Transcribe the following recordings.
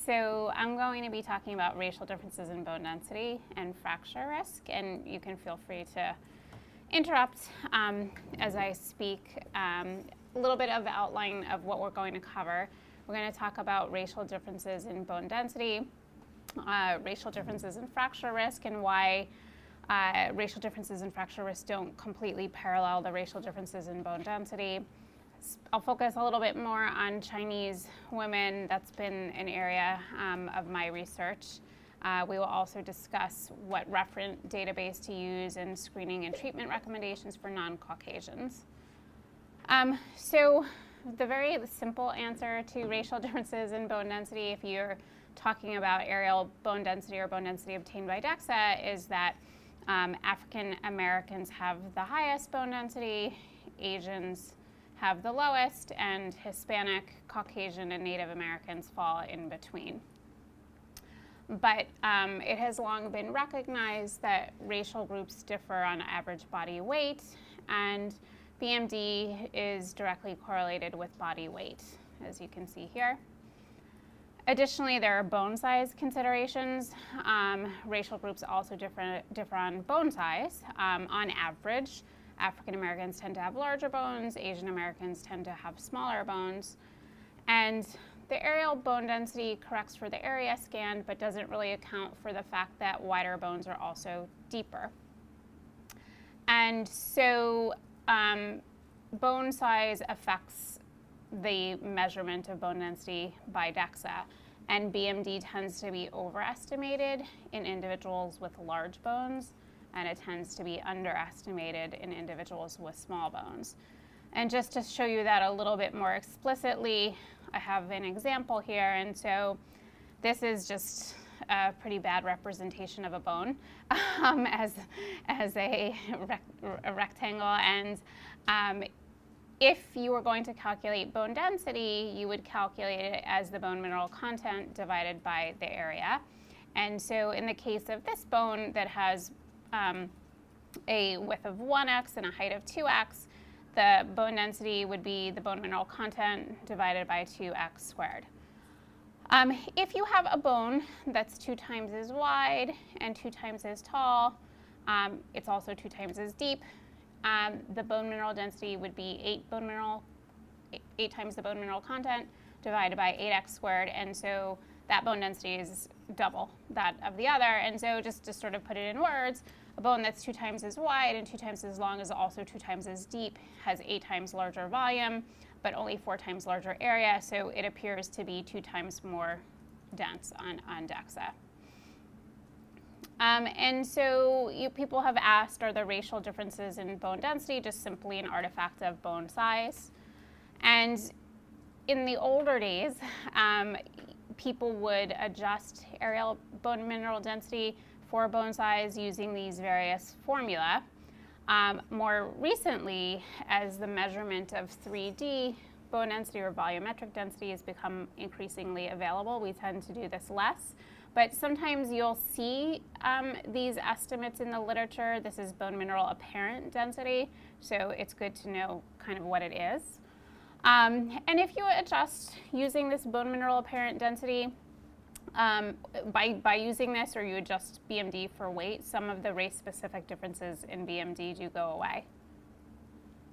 So I'm going to be talking about racial differences in bone density and fracture risk, and you can feel free to interrupt as I speak. A little bit of outline of what we're going to cover. We're going to talk about racial differences in bone density, racial differences in fracture risk, and why racial differences in fracture risk don't completely parallel the racial differences in bone density. I'll focus a little bit more on Chinese women. That's been an area of my research. We will also discuss what reference database to use in screening and treatment recommendations for non-Caucasians. So the very simple answer to racial differences in bone density, if you're talking about areal bone density or bone density obtained by DEXA, is that African Americans have the highest bone density, Asians have the lowest, and Hispanic, Caucasian, and Native Americans fall in between. But it has long been recognized that racial groups differ on average body weight, and BMD is directly correlated with body weight, as you can see here. Additionally, there are bone size considerations. Racial groups also differ on bone size. On average, African Americans tend to have larger bones, Asian Americans tend to have smaller bones. And the areal bone density corrects for the area scanned, but doesn't really account for the fact that wider bones are also deeper. And so bone size affects the measurement of bone density by DEXA, and BMD tends to be overestimated in individuals with large bones, and it tends to be underestimated in individuals with small bones. And just to show you that a little bit more explicitly, I have an example here, and so this is just a pretty bad representation of a bone as a rectangle. And if you were going to calculate bone density, you would calculate it as the bone mineral content divided by the area. And so in the case of this bone that has a width of 1x and a height of 2x, the bone density would be the bone mineral content divided by 2x squared. If you have a bone that's 2 times as wide and 2 times as tall, it's also 2 times as deep, the bone mineral density would be 8 times the bone mineral content divided by 8x squared, and so that bone density is double that of the other. And so just to sort of put it in words, a bone that's 2 times as wide and 2 times as long is also 2 times as deep, has 8 times larger volume, but only 4 times larger area, so it appears to be 2 times more dense on DEXA. And so people have asked, are the racial differences in bone density just simply an artifact of bone size? And in the older days, people would adjust areal bone mineral density for bone size using these various formula. More recently, as the measurement of 3D bone density or volumetric density has become increasingly available, we tend to do this less. But sometimes you'll see these estimates in the literature. This is bone mineral apparent density, so it's good to know kind of what it is. And if you adjust using this bone mineral apparent density, by using this, or you adjust BMD for weight, some of the race-specific differences in BMD do go away.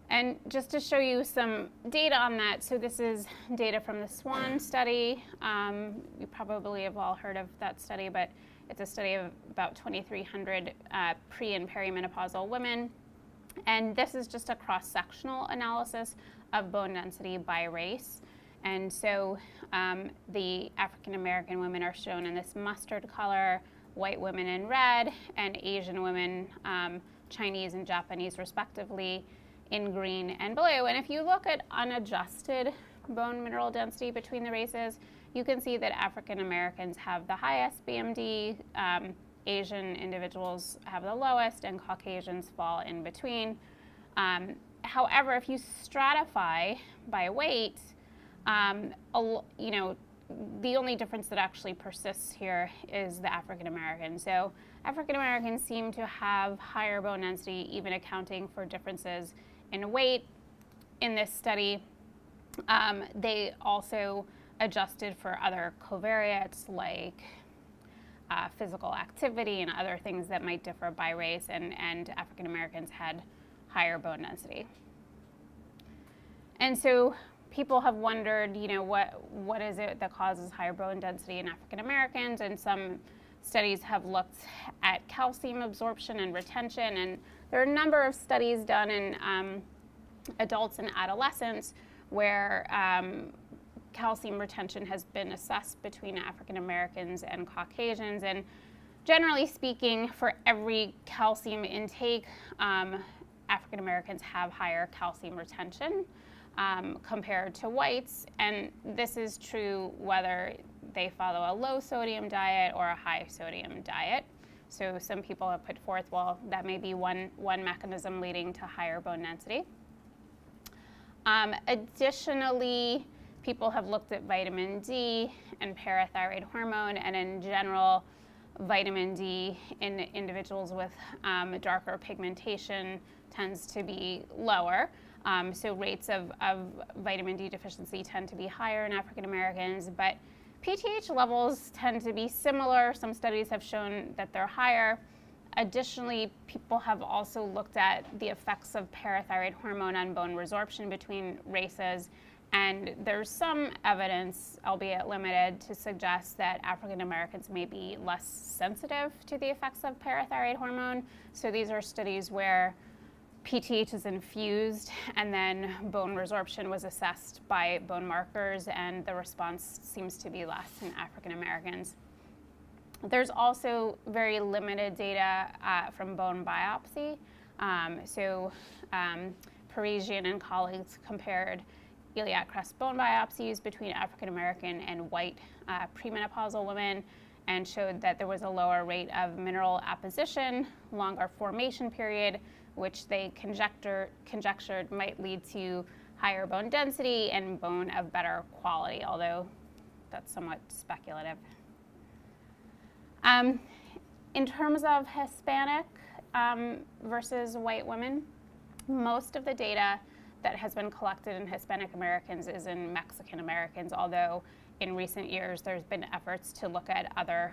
And just to show you some data on that, so this is data from the SWAN study. You probably have all heard of that study, but it's a study of about 2,300 pre- and perimenopausal women. And this is just a cross-sectional analysis of bone density by race. And so the African American women are shown in this mustard color, white women in red, and Asian women, Chinese and Japanese respectively, in green and blue. And if you look at unadjusted bone mineral density between the races, you can see that African Americans have the highest BMD, Asian individuals have the lowest, and Caucasians fall in between. However, if you stratify by weight, the only difference that actually persists here is the African American. So African Americans seem to have higher bone density, even accounting for differences in weight. In this study, they also adjusted for other covariates like physical activity and other things that might differ by race, and African Americans had higher bone density. And so people have wondered, what is it that causes higher bone density in African Americans? And some studies have looked at calcium absorption and retention, and there are a number of studies done in adults and adolescents where calcium retention has been assessed between African Americans and Caucasians. And generally speaking, for every calcium intake, African Americans have higher calcium retention compared to whites. And this is true whether they follow a low sodium diet or a high sodium diet. So some people have put forth, well, that may be one mechanism leading to higher bone density. Additionally, people have looked at vitamin D and parathyroid hormone, and in general, vitamin D in individuals with darker pigmentation tends to be lower. So rates of vitamin D deficiency tend to be higher in African Americans, but PTH levels tend to be similar. Some studies have shown that they're higher. Additionally, people have also looked at the effects of parathyroid hormone on bone resorption between races, and there's some evidence, albeit limited, to suggest that African Americans may be less sensitive to the effects of parathyroid hormone. So these are studies where PTH is infused and then bone resorption was assessed by bone markers, and the response seems to be less in African Americans. There's also very limited data from bone biopsy. Parisian and colleagues compared iliac crest bone biopsies between African American and white premenopausal women and showed that there was a lower rate of mineral apposition, longer formation period, which they conjectured might lead to higher bone density and bone of better quality, although that's somewhat speculative. In terms of Hispanic versus white women, most of the data that has been collected in Hispanic Americans is in Mexican Americans, although in recent years there's been efforts to look at other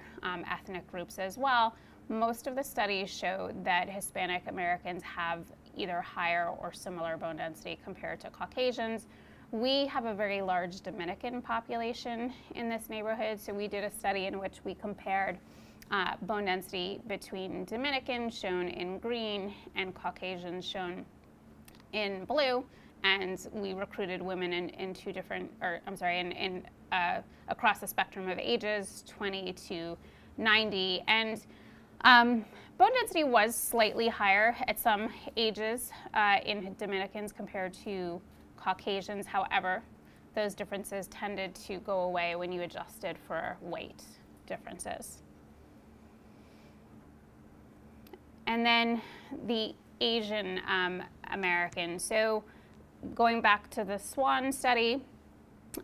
ethnic groups as well. Most of the studies show that Hispanic Americans have either higher or similar bone density compared to Caucasians. We have a very large Dominican population in this neighborhood, so we did a study in which we compared bone density between Dominicans, shown in green, and Caucasians, shown in blue, and we recruited women in two different, across the spectrum of ages, 20 to 90, and bone density was slightly higher at some ages in Dominicans compared to Caucasians. However, those differences tended to go away when you adjusted for weight differences. And then the Asian American. So going back to the SWAN study,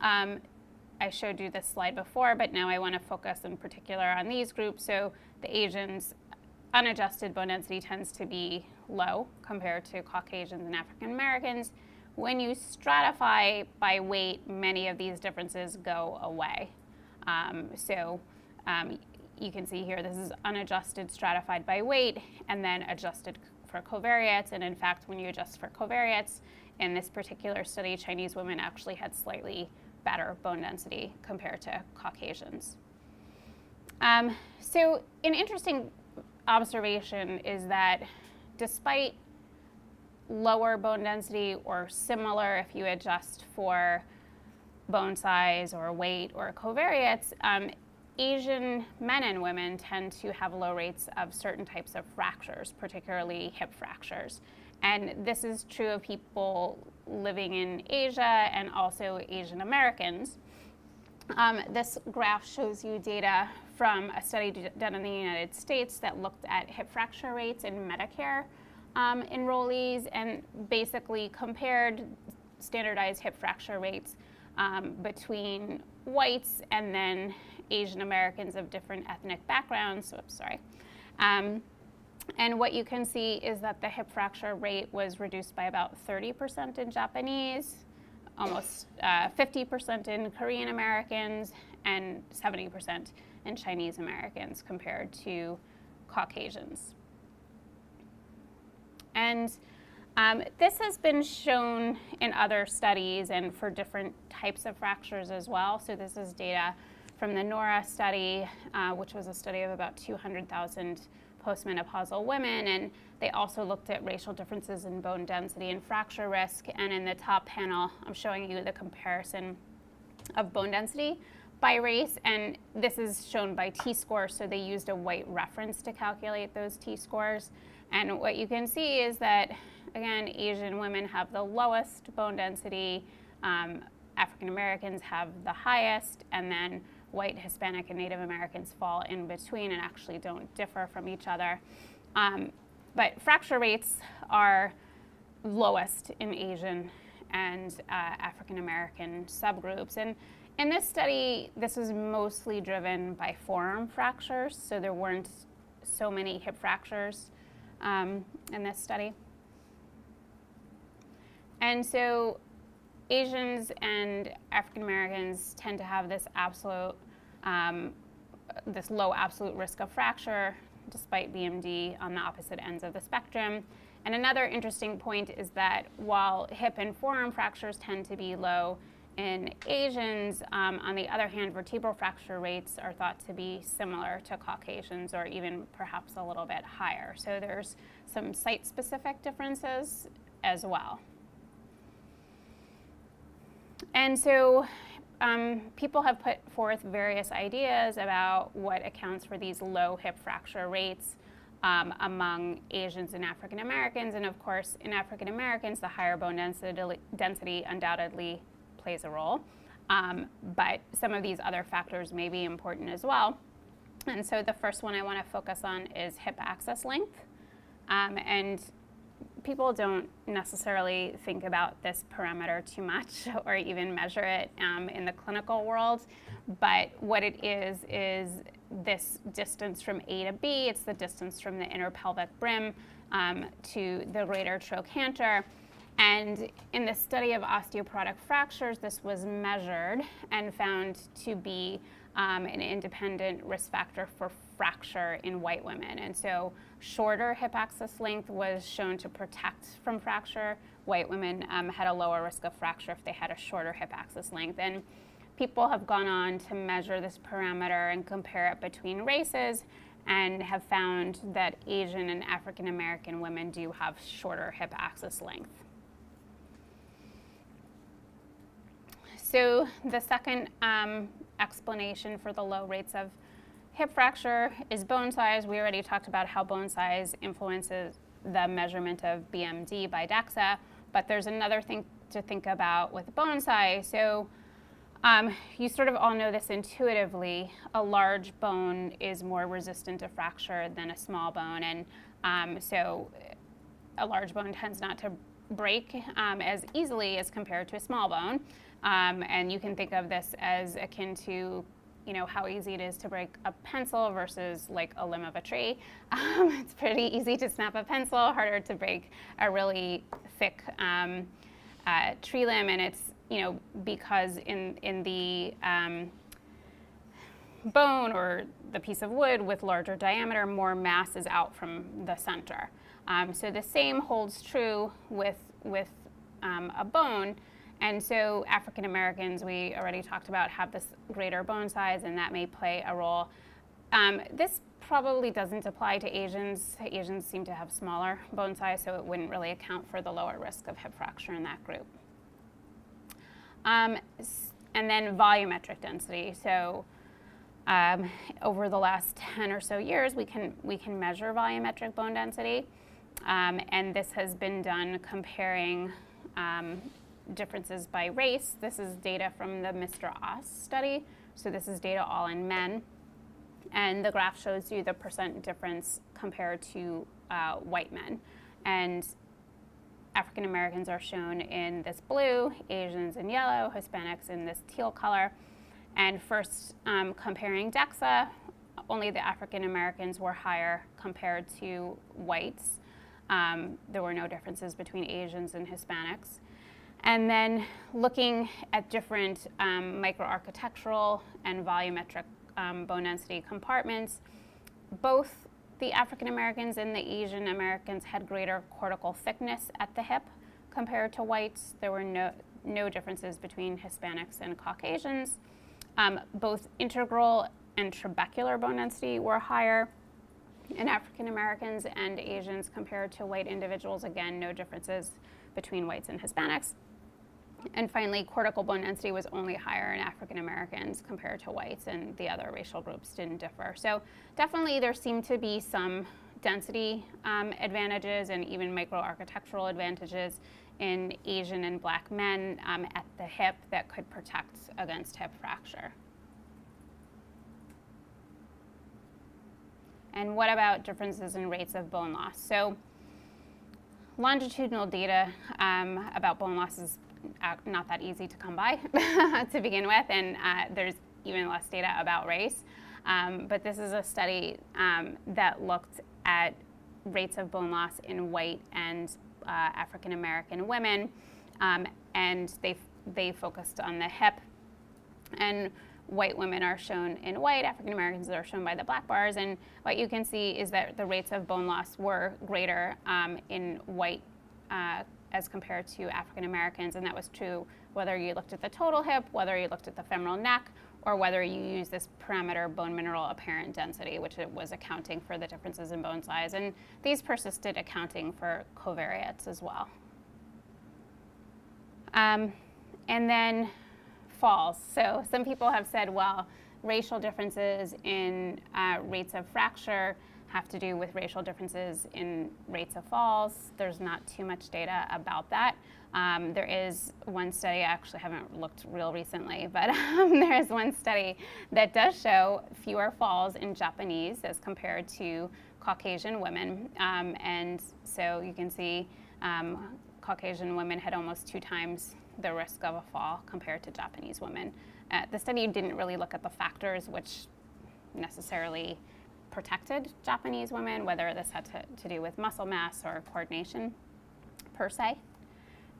I showed you this slide before, but now I want to focus in particular on these groups. So the Asians, unadjusted bone density tends to be low compared to Caucasians and African Americans. When you stratify by weight, many of these differences go away. You can see here, this is unadjusted stratified by weight and then adjusted for covariates. And in fact, when you adjust for covariates, in this particular study, Chinese women actually had slightly better bone density compared to Caucasians. So an interesting observation is that despite lower bone density or similar if you adjust for bone size or weight or covariates, Asian men and women tend to have low rates of certain types of fractures, particularly hip fractures. And this is true of people living in Asia and also Asian Americans. This graph shows you data from a study done in the United States that looked at hip fracture rates in Medicare enrollees and basically compared standardized hip fracture rates between whites and then Asian Americans of different ethnic backgrounds. And what you can see is that the hip fracture rate was reduced by about 30% in Japanese, almost 50% in Korean Americans and 70% in Chinese Americans compared to Caucasians. And this has been shown in other studies and for different types of fractures as well. So this is data from the NORA study, which was a study of about 200,000 postmenopausal women, and they also looked at racial differences in bone density and fracture risk. And in the top panel, I'm showing you the comparison of bone density by race, and this is shown by T-scores, so they used a white reference to calculate those T-scores. And what you can see is that, again, Asian women have the lowest bone density, African Americans have the highest, and then white, Hispanic, and Native Americans fall in between and actually don't differ from each other. But fracture rates are lowest in Asian and African American subgroups. And in this study, this was mostly driven by forearm fractures, so there weren't so many hip fractures in this study. And so Asians and African Americans tend to have this low absolute risk of fracture despite BMD on the opposite ends of the spectrum. And another interesting point is that while hip and forearm fractures tend to be low in Asians, on the other hand, vertebral fracture rates are thought to be similar to Caucasians or even perhaps a little bit higher. So there's some site-specific differences as well. And so people have put forth various ideas about what accounts for these low hip fracture rates among Asians and African Americans. And of course, in African Americans, the higher bone density undoubtedly plays a role. But some of these other factors may be important as well. And so the first one I want to focus on is hip axis length. And people don't necessarily think about this parameter too much or even measure it in the clinical world. But what it is this distance from A to B. It's the distance from the inner pelvic brim to the greater trochanter. And in the study of osteoporotic fractures, this was measured and found to be an independent risk factor for fracture in white women. And so shorter hip axis length was shown to protect from fracture. White women had a lower risk of fracture if they had a shorter hip axis length. And people have gone on to measure this parameter and compare it between races and have found that Asian and African American women do have shorter hip axis length. So the second explanation for the low rates of hip fracture is bone size. We already talked about how bone size influences the measurement of BMD by DEXA, but there's another thing to think about with bone size. So you sort of all know this intuitively. A large bone is more resistant to fracture than a small bone, and so a large bone tends not to break as easily as compared to a small bone. And you can think of this as akin to, how easy it is to break a pencil versus like a limb of a tree. It's pretty easy to snap a pencil, harder to break a really thick tree limb, and it's because in the bone or the piece of wood with larger diameter, more mass is out from the center. So the same holds true with a bone. And so African Americans, we already talked about, have this greater bone size, and that may play a role. This probably doesn't apply to Asians. Asians seem to have smaller bone size, so it wouldn't really account for the lower risk of hip fracture in that group. And then volumetric density. So over the last 10 or so years, we can measure volumetric bone density, and this has been done comparing differences by race. This is data from the Mr. Oss study. So this is data all in men. And the graph shows you the percent difference compared to white men. And African Americans are shown in this blue, Asians in yellow, Hispanics in this teal color. And first, comparing DEXA, only the African Americans were higher compared to whites. There were no differences between Asians and Hispanics. And then looking at different microarchitectural and volumetric bone density compartments, both the African Americans and the Asian Americans had greater cortical thickness at the hip compared to whites. There were no differences between Hispanics and Caucasians. Both integral and trabecular bone density were higher in African Americans and Asians compared to white individuals. Again, no differences between whites and Hispanics. And finally, cortical bone density was only higher in African Americans compared to whites, and the other racial groups didn't differ. So definitely there seemed to be some density advantages and even microarchitectural advantages in Asian and Black men at the hip that could protect against hip fracture. And what about differences in rates of bone loss? So longitudinal data about bone loss is not that easy to come by to begin with, and there's even less data about race. But this is a study that looked at rates of bone loss in white and African American women, and they focused on the hip. And white women are shown in white, African Americans are shown by the black bars, and what you can see is that the rates of bone loss were greater in white as compared to African Americans, and that was true whether you looked at the total hip, whether you looked at the femoral neck, or whether you used this parameter bone mineral apparent density, which it was accounting for the differences in bone size, and these persisted accounting for covariates as well. And then falls. So some people have said, well, racial differences in rates of fracture have to do with racial differences in rates of falls. There's not too much data about that. There is one study, I actually haven't looked real recently, but there is one study that does show fewer falls in Japanese as compared to Caucasian women. And so you can see Caucasian women had almost 2 times the risk of a fall compared to Japanese women. The study didn't really look at the factors which necessarily protected Japanese women, whether this had to do with muscle mass or coordination per se.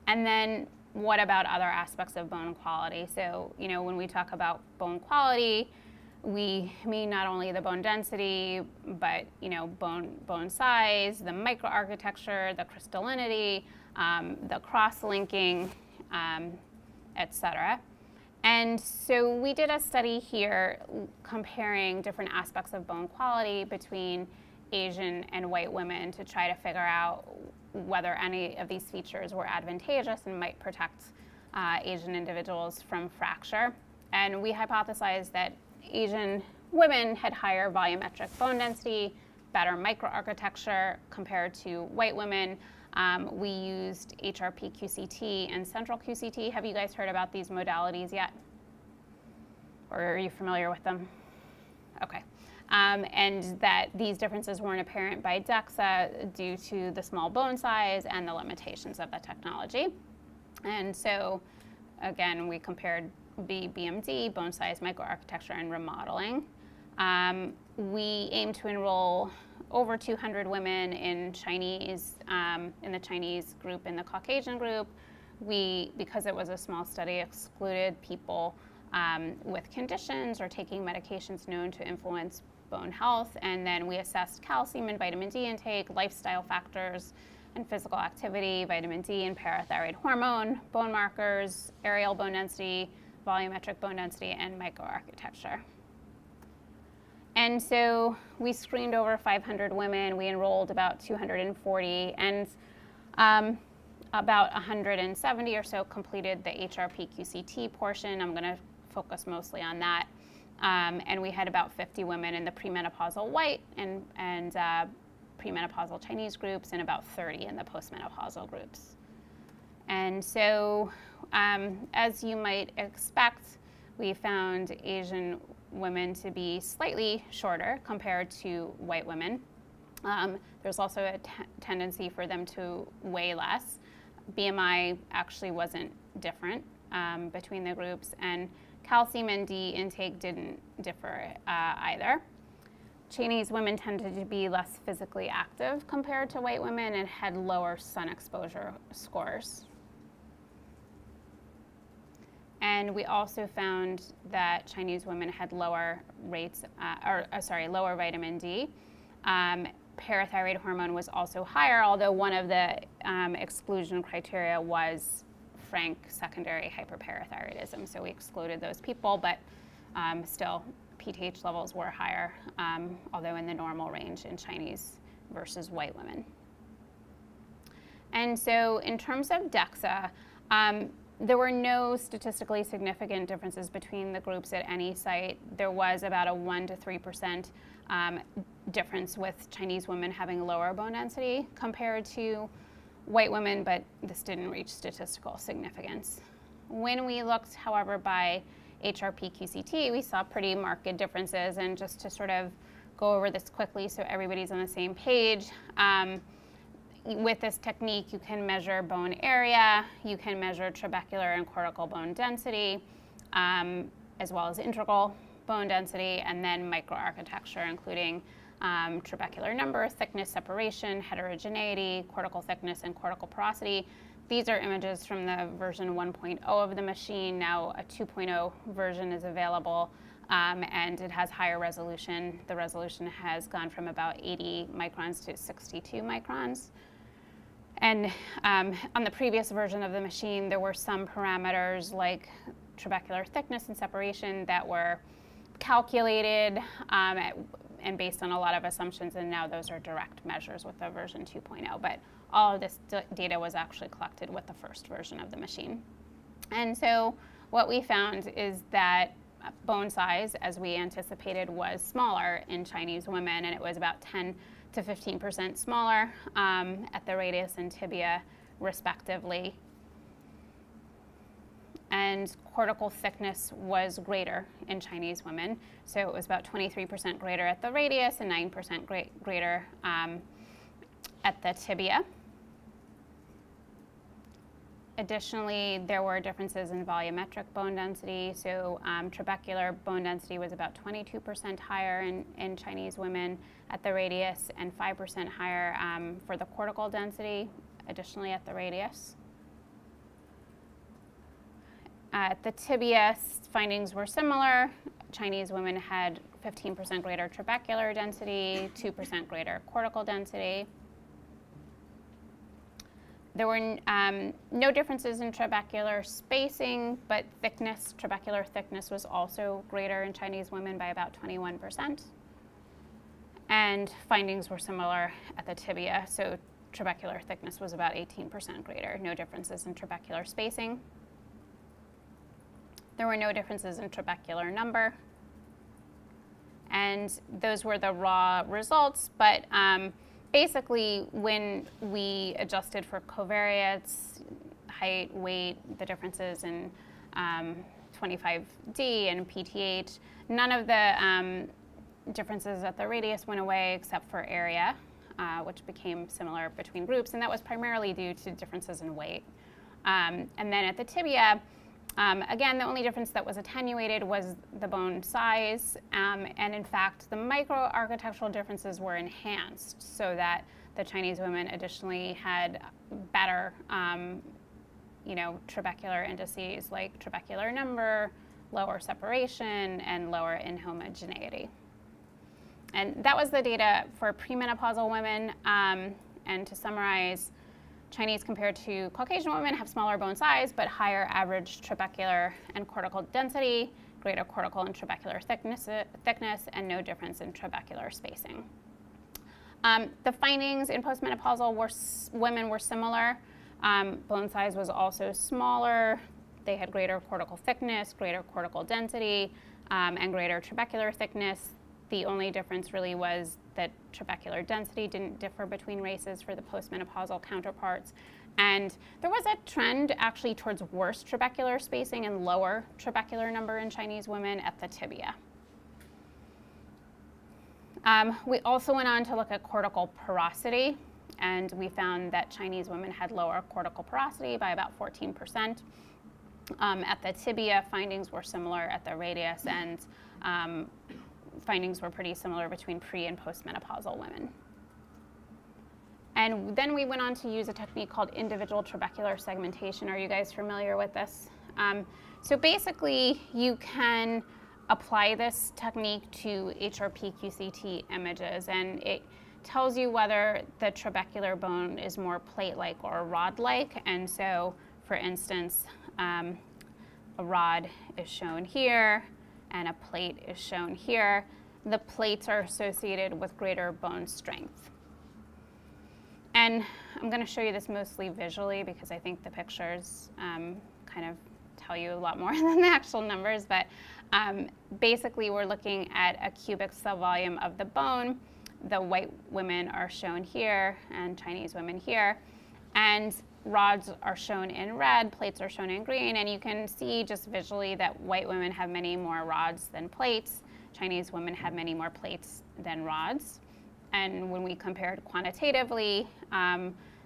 And then what about other aspects of bone quality? So, when we talk about bone quality, we mean not only the bone density, but bone size, the microarchitecture, the crystallinity, the cross-linking, etc. And so we did a study here comparing different aspects of bone quality between Asian and white women to try to figure out whether any of these features were advantageous and might protect Asian individuals from fracture. And we hypothesized that Asian women had higher volumetric bone density, better microarchitecture compared to white women. We used HRP QCT and central QCT. Have you guys heard about these modalities yet? Or are you familiar with them? Okay. And that these differences weren't apparent by DEXA due to the small bone size and the limitations of the technology. And so, again, we compared BMD, bone size, microarchitecture, and remodeling. We aim to enroll over 200 women in the Chinese group and the Caucasian group. We, because it was a small study, excluded people with conditions or taking medications known to influence bone health. And then we assessed calcium and vitamin D intake, lifestyle factors, and physical activity, vitamin D and parathyroid hormone, bone markers, areal bone density, volumetric bone density, and microarchitecture. And so we screened over 500 women. We enrolled about 240, and about 170 or so completed the HRP QCT portion. I'm going to focus mostly on that. And we had about 50 women in the premenopausal white and premenopausal Chinese groups, and about 30 in the postmenopausal groups. And so, as you might expect, we found Asian women to be slightly shorter compared to white women. There's also a tendency for them to weigh less. BMI actually wasn't different between the groups, and calcium and D intake didn't differ either. Chinese women tended to be less physically active compared to white women and had lower sun exposure scores. And we also found that Chinese women had lower rates, lower vitamin D. Parathyroid hormone was also higher, although one of the exclusion criteria was frank secondary hyperparathyroidism. So we excluded those people, but still PTH levels were higher, although in the normal range in Chinese versus white women. And so in terms of DEXA, there were no statistically significant differences between the groups at any site. There was about a 1 to 3% difference with Chinese women having lower bone density compared to white women, but this didn't reach statistical significance. When we looked, however, by HRP-QCT, we saw pretty marked differences. And just to sort of go over this quickly so everybody's on the same page, with this technique, you can measure bone area, you can measure trabecular and cortical bone density, as well as integral bone density, and then microarchitecture, including trabecular number, thickness, separation, heterogeneity, cortical thickness, and cortical porosity. These are images from the version 1.0 of the machine. Now a 2.0 version is available, and it has higher resolution. The resolution has gone from about 80 microns to 62 microns. And on the previous version of the machine, there were some parameters like trabecular thickness and separation that were calculated and based on a lot of assumptions, and now those are direct measures with the version 2.0. But all of this data was actually collected with the first version of the machine. And so what we found is that bone size, as we anticipated, was smaller in Chinese women, and it was about 10 to 15% smaller at the radius and tibia, respectively. And cortical thickness was greater in Chinese women. So it was about 23% greater at the radius and 9% greater at the tibia. Additionally, there were differences in volumetric bone density. So trabecular bone density was about 22% higher in Chinese women at the radius and 5% higher for the cortical density, additionally at the radius. At the tibia, findings were similar. Chinese women had 15% greater trabecular density, 2% greater cortical density. There were no differences in trabecular spacing, but thickness, trabecular thickness was also greater in Chinese women by about 21%. And findings were similar at the tibia, so trabecular thickness was about 18% greater, no differences in trabecular spacing. There were no differences in trabecular number. And those were the raw results, but basically, when we adjusted for covariates, height, weight, the differences in 25D and PTH, none of the differences at the radius went away except for area, which became similar between groups, and that was primarily due to differences in weight. And then at the tibia, again, the only difference that was attenuated was the bone size, and in fact, the microarchitectural differences were enhanced so that the Chinese women additionally had better, trabecular indices like trabecular number, lower separation, and lower inhomogeneity. And that was the data for premenopausal women. And to summarize, Chinese compared to Caucasian women have smaller bone size, but higher average trabecular and cortical density, greater cortical and trabecular thickness, and no difference in trabecular spacing. The findings in postmenopausal women were similar. Bone size was also smaller. They had greater cortical thickness, greater cortical density, and greater trabecular thickness. The only difference really was that trabecular density didn't differ between races for the postmenopausal counterparts. And there was a trend actually towards worse trabecular spacing and lower trabecular number in Chinese women at the tibia. We also went on to look at cortical porosity, and we found that Chinese women had lower cortical porosity by about 14%. At the tibia, findings were similar at the radius, and findings were pretty similar between pre- and postmenopausal women. And then we went on to use a technique called individual trabecular segmentation. Are you guys familiar with this? So basically, you can apply this technique to HRP-QCT images, and it tells you whether the trabecular bone is more plate-like or rod-like. And so, for instance, a rod is shown here, and a plate is shown here. The plates are associated with greater bone strength. And I'm going to show you this mostly visually because I think the pictures kind of tell you a lot more than the actual numbers. But basically, we're looking at a cubic cell volume of the bone. The white women are shown here and Chinese women here. And rods are shown in red, plates are shown in green. And you can see just visually that white women have many more rods than plates. Chinese women have many more plates than rods. And when we compared quantitatively,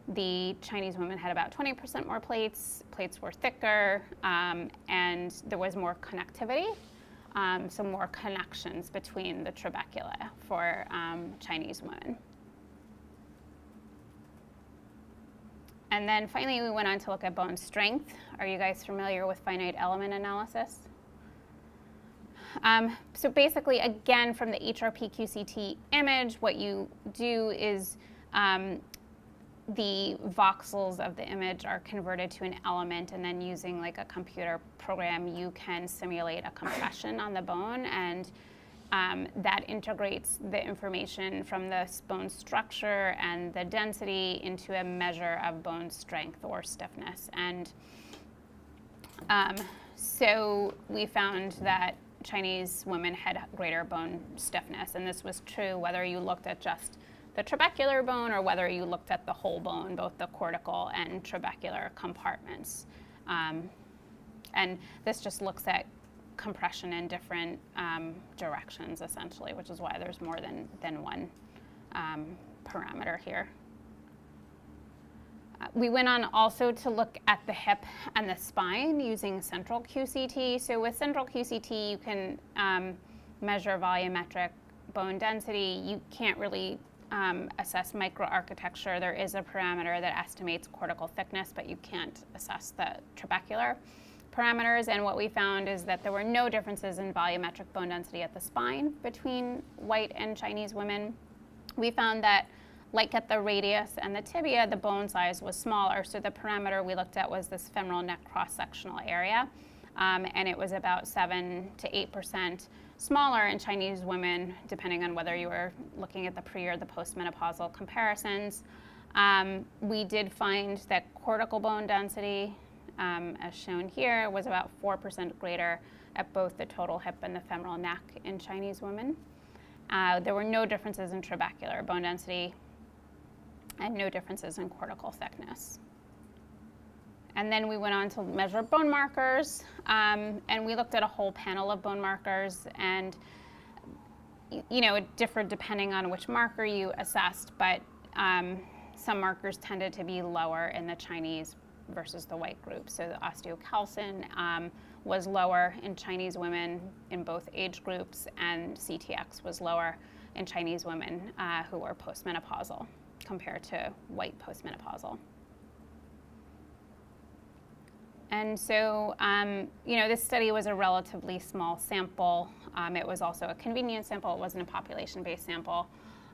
the Chinese women had about 20% more plates. Plates were thicker, and there was more connectivity, some more connections between the trabecula for Chinese women. And then finally, we went on to look at bone strength. Are you guys familiar with finite element analysis? So basically, again, from the HRP-QCT image, what you do is the voxels of the image are converted to an element, and then using like a computer program, you can simulate a compression on the bone, and that integrates the information from the bone structure and the density into a measure of bone strength or stiffness. And so we found that Chinese women had greater bone stiffness, and this was true whether you looked at just the trabecular bone or whether you looked at the whole bone, both the cortical and trabecular compartments. And this just looks at compression in different directions, essentially, which is why there's more than one parameter here. We went on also to look at the hip and the spine using central QCT. So with central QCT, you can measure volumetric bone density. You can't really assess microarchitecture. There is a parameter that estimates cortical thickness, but you can't assess the trabecular parameters. And what we found is that there were no differences in volumetric bone density at the spine between white and Chinese women. We found that, like at the radius and the tibia, the bone size was smaller. So the parameter we looked at was this femoral neck cross-sectional area. And it was about 7 to 8% smaller in Chinese women, depending on whether you were looking at the pre or the postmenopausal comparisons. We did find that cortical bone density, as shown here, was about 4% greater at both the total hip and the femoral neck in Chinese women. There were no differences in trabecular bone density and no differences in cortical thickness. And then we went on to measure bone markers, and we looked at a whole panel of bone markers, and it differed depending on which marker you assessed, but some markers tended to be lower in the Chinese versus the white group. So the osteocalcin was lower in Chinese women in both age groups, and CTX was lower in Chinese women who were postmenopausal compared to white postmenopausal. And so, this study was a relatively small sample. It was also a convenient sample. It wasn't a population-based sample.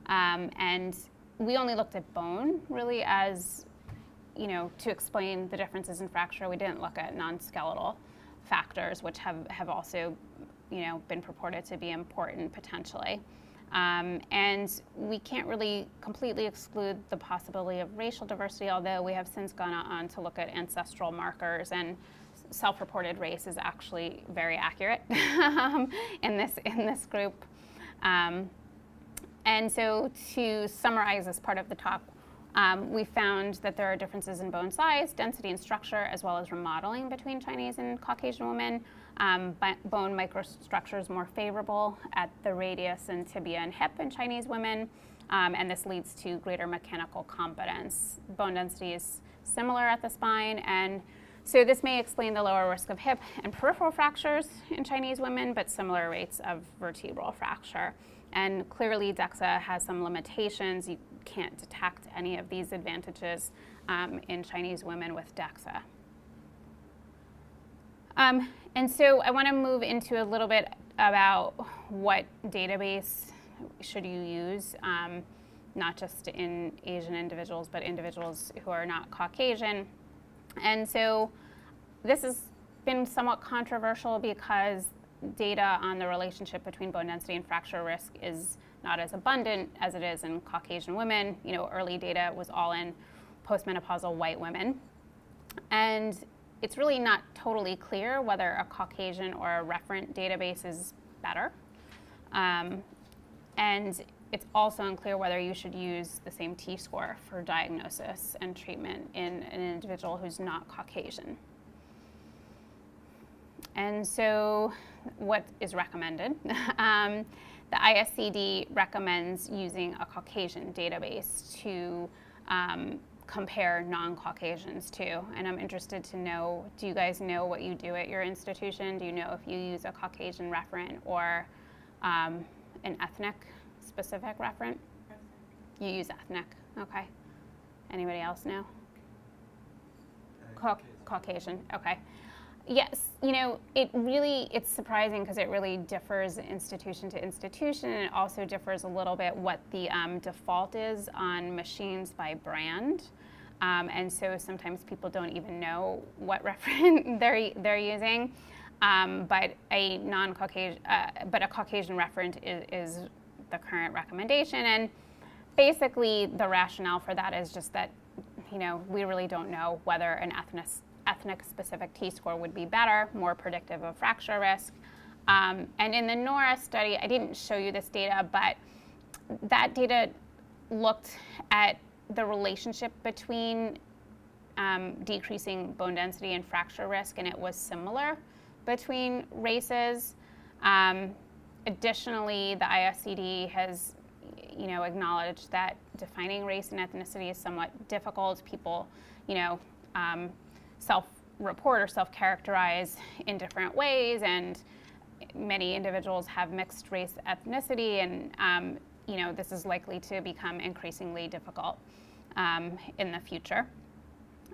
And we only looked at bone, really, as, to explain the differences in fracture. We didn't look at non-skeletal factors, which have also, been purported to be important potentially. And we can't really completely exclude the possibility of racial diversity, although we have since gone on to look at ancestral markers, and self-reported race is actually very accurate in this group. And so to summarize this part of the talk, we found that there are differences in bone size, density, and structure, as well as remodeling between Chinese and Caucasian women. Bone microstructure is more favorable at the radius and tibia and hip in Chinese women, and this leads to greater mechanical competence. Bone density is similar at the spine, and so this may explain the lower risk of hip and peripheral fractures in Chinese women, but similar rates of vertebral fracture. And clearly, DEXA has some limitations. You can't detect any of these advantages in Chinese women with DEXA. And so I want to move into a little bit about what database should you use, not just in Asian individuals, but individuals who are not Caucasian. And so this has been somewhat controversial because data on the relationship between bone density and fracture risk is not as abundant as it is in Caucasian women. You know, early data was all in postmenopausal white women. And it's really not totally clear whether a Caucasian or a referent database is better. And it's also unclear whether you should use the same T-score for diagnosis and treatment in an individual who's not Caucasian. And so what is recommended? The ISCD recommends using a Caucasian database to compare non-Caucasians to. And I'm interested to know, do you guys know what you do at your institution? Do you know if you use a Caucasian referent or an ethnic specific referent? You use ethnic, okay. Anybody else know? Caucasian, okay. Yes, you know, it's surprising because it really differs institution to institution, and it also differs a little bit what the default is on machines by brand. And so sometimes people don't even know what referent they're using. But a Caucasian referent is the current recommendation. And basically the rationale for that is just that, you know, we really don't know whether an ethnic specific T-score would be better, more predictive of fracture risk. And in the NORA study, I didn't show you this data, but that data looked at the relationship between decreasing bone density and fracture risk, and it was similar between races. Additionally, the ISCD has, you know, acknowledged that defining race and ethnicity is somewhat difficult. People, you know, self-report or self-characterize in different ways, and many individuals have mixed race ethnicity, and you know, this is likely to become increasingly difficult in the future.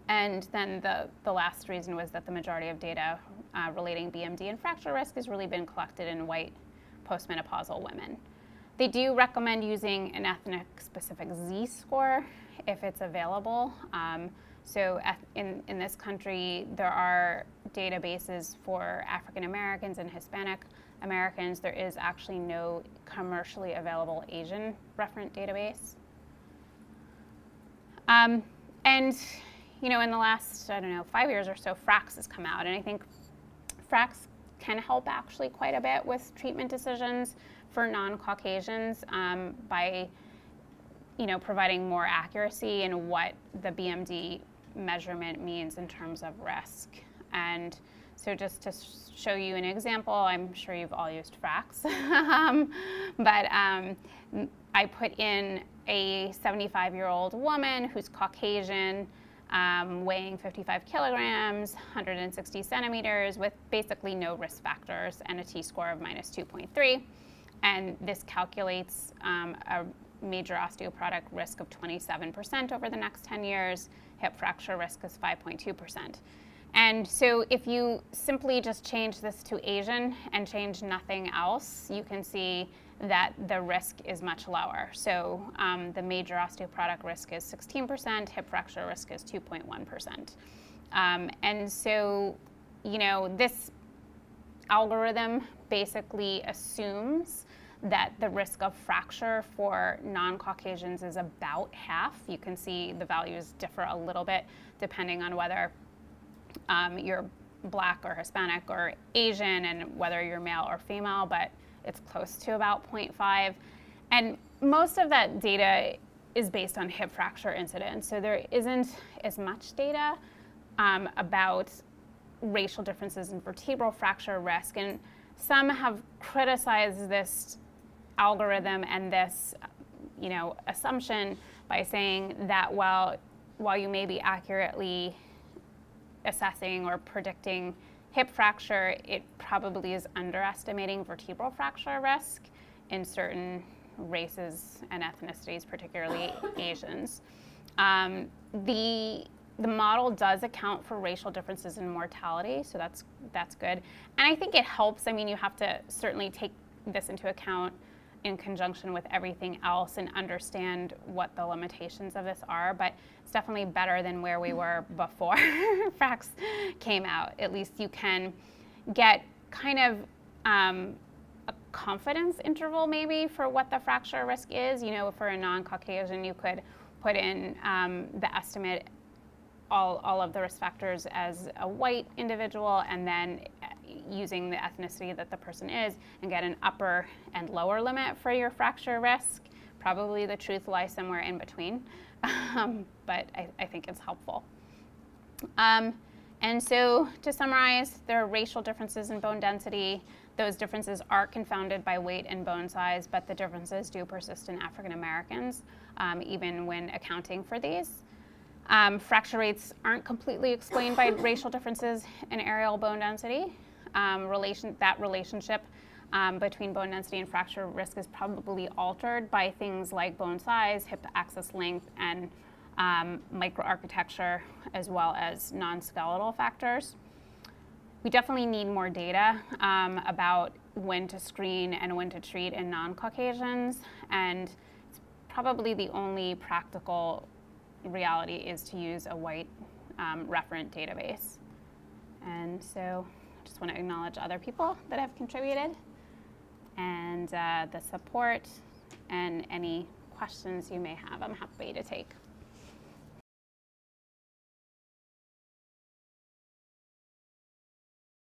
And then the last reason was that the majority of data relating BMD and fracture risk has really been collected in white postmenopausal women. They do recommend using an ethnic-specific Z-score if it's available. So in this country, there are databases for African Americans and Hispanic Americans. There is actually no commercially available Asian referent database. And you know, in the last, 5 years or so, FRAX has come out, and I think FRAX can help actually quite a bit with treatment decisions for non-Caucasians by, you know, providing more accuracy in what the BMD measurement means in terms of risk. And so just to show you an example, I'm sure you've all used FRAX, but I put in a 75-year-old woman who's Caucasian, weighing 55 kilograms, 160 centimeters, with basically no risk factors and a T-score of -2.3. And this calculates a major osteoporotic risk of 27% over the next 10 years. Hip fracture risk is 5.2%. And so if you simply just change this to Asian and change nothing else, you can see that the risk is much lower. So the major osteoporotic risk is 16%, hip fracture risk is 2.1%. And so, you know, this algorithm basically assumes that the risk of fracture for non-Caucasians is about half. You can see the values differ a little bit depending on whether you're Black or Hispanic or Asian, and whether you're male or female, but it's close to about 0.5. And most of that data is based on hip fracture incidence, so there isn't as much data about racial differences in vertebral fracture risk. And some have criticized this algorithm and this, you know, assumption by saying that while you may be accurately assessing or predicting hip fracture, it probably is underestimating vertebral fracture risk in certain races and ethnicities, particularly Asians. The the model does account for racial differences in mortality, so that's good. And I think it helps. I mean, you have to certainly take this into account in conjunction with everything else and understand what the limitations of this are, but it's definitely better than where we were before FRAX came out. At least you can get kind of a confidence interval maybe for what the fracture risk is. You know, for a non-Caucasian, you could put in the estimate, all of the risk factors as a white individual, and then using the ethnicity that the person is, and get an upper and lower limit for your fracture risk. Probably the truth lies somewhere in between, but I think it's helpful. And so to summarize, there are racial differences in bone density. Those differences are confounded by weight and bone size, but the differences do persist in African Americans, even when accounting for these. Fracture rates aren't completely explained by racial differences in areal bone density. That relationship between bone density and fracture risk is probably altered by things like bone size, hip axis length, and microarchitecture, as well as non-skeletal factors. We definitely need more data about when to screen and when to treat in non-Caucasians, and it's probably the only practical reality is to use a white referent database. And so I just want to acknowledge other people that have contributed, and the support, and any questions you may have, I'm happy to take.